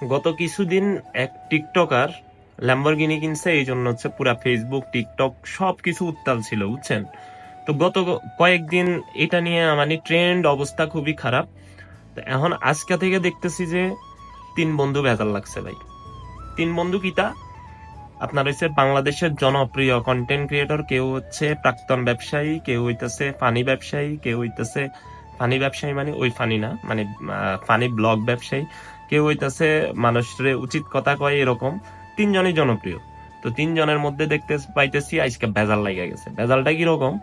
গত কিছুদিন এক টিকটকার ল্যাম্বরগিনি কিনছে, এই জন্য হচ্ছে পুরা ফেসবুক টিকটক সবকিছু উত্তাল ছিল, বুঝছেন? তো গত কয়েকদিন এটা নিয়ে মানে ট্রেন্ড অবস্থা খুবই খারাপ। তো এখন আজকে থেকে দেখতেছি যে তিন বন্ধু ভেজাল লাগছে ভাই। তিন বন্ধু কিতা আপনার হচ্ছে বাংলাদেশের জনপ্রিয় কন্টেন্ট ক্রিয়েটর, কেউ হচ্ছে প্রাক্তন ব্যবসায়ী, কেউ হইতেছে ফানি ব্যবসায়ী, কেউ হইতেছে ফানি ব্যবসায়ী মানে ওই ফানি না, মানে ফানি ব্লগ ব্যবসায়ী, কেউ হইতেছে মানুষের উচিত কথা কয়, এরকম তিনজনই জনপ্রিয়। তো তিনজনের মধ্যে দেখতে পাইতেছি আজকে ভেজাল লাগা গেছে। ভেজালটা কিরকম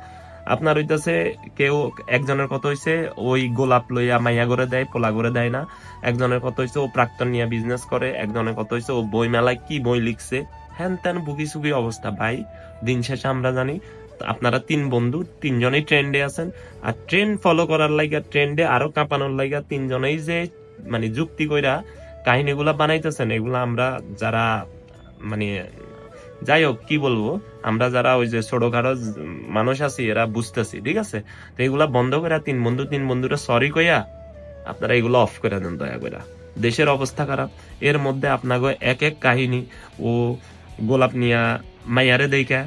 আপনার হইতেছে, কেউ একজনের কথা হইছে ওই গোলাপ লইয়া মাইয়া করে দেয়, পোলা করে দেয় না। একজনের কথা হইছে ও প্রাক্তন নিয়ে বিজনেস করে। একজনের কথা হইছে ও বই মেলায় কি বই লিখছে, হ্যান ত্যান বুকি সুকি অবস্থা ভাই। দিন শেষে আমরা জানি আপনারা তিন বন্ধু তিনজনেই ট্রেন্ডে আছেন। আর ট্রেন্ড ফলো করার লাইগা, ট্রেন্ডে আরো কাঁপানোর লাইগা তিনজনেই যে মানে যুক্তি কইরা কাহিনীগুলা বানাইতেছেন, এগুলা আমরা যারা মানে যাই হোক কি বলবো, আমরা যারা ওই যে ছোটখাটো মানুষ আছি এরা বুঝতেছি, ঠিক আছে? তো এগুলা বন্ধ করে তিন বন্ধুরা সরি কইয়া আপনারা এগুলো অফ করে দেন দয়া করে। দেশের অবস্থা খারাপ, এর মধ্যে আপনাকে এক এক কাহিনী, ও গোলাপ নিয়া মাইয়ারে দেখা,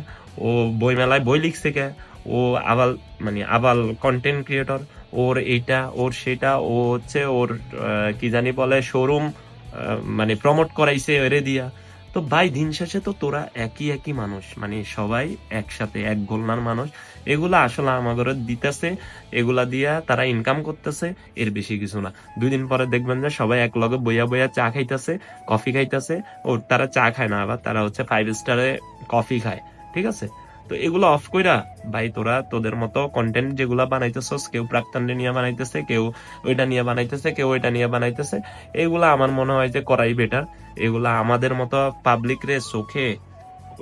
ও বই মেলায় বই লিখছে কে, ও আবাল মানে আবাল কন্টেন্ট ক্রিয়েটর, ওর এইটা ওর সেটা, ও হচ্ছে ওর কি জানি বলে শোরুম মানে প্রমোট করাইছে এরে দিয়া। তো ভাই দিন শেষে তো তোরা একই একই মানুষ, মানে সবাই একসাথে এক গোলনার মানুষ। এগুলা আসলে আমাদের দিতেছে, এগুলা দিয়া তারা ইনকাম করতেছে, এর বেশি কিছু না। 2 দিন পরে দেখবেন যে সবাই এক লগে বইয়া বইয়া চা খাইতেছে, কফি খাইতেছে। ও তারা চা খায় না, আবার তারা হচ্ছে 5 স্টারে কফি খায়, ঠিক আছে? তো এগুলো অফ কইরা ভাই তোরা তোদের মতো কন্টেন্ট যেগুলা বানাইতেছস, কেউ প্রাক্তন নিয়ে বানাইতেছে, কেউ ওইটা নিয়ে বানাইতেছে, কেউ ওইটা নিয়ে বানাইতেছে, এগুলা আমার মনে হয় যে করাই বেটার। এগুলা আমাদের মতো পাবলিক রে চোখে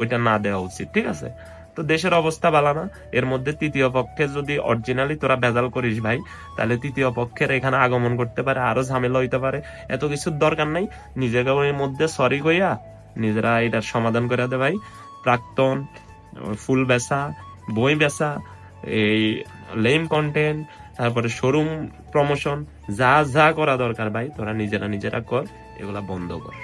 ওইটা না দেওয়া উচিত, ঠিক আছে? তো দেশের অবস্থা ভালো না, এর মধ্যে তৃতীয় পক্ষে যদি অরিজিনালি তোরা ভেজাল করিস ভাই, তাহলে তৃতীয় পক্ষের এখানে আগমন করতে পারে, আরো ঝামেলা হইতে পারে। এত কিছুর দরকার নাই, নিজেকে ওর মধ্যে সরি কইয়া নিজেরা এটার সমাধান করে দে ভাই। প্রাক্তন, ফুল বেচা, বই বেচা, এই লেম কন্টেন্ট, তারপরে শোরুম প্রমোশন, যা যা করা দরকার ভাই তোরা নিজেরা নিজেরা কর, এগুলা বন্ধ কর।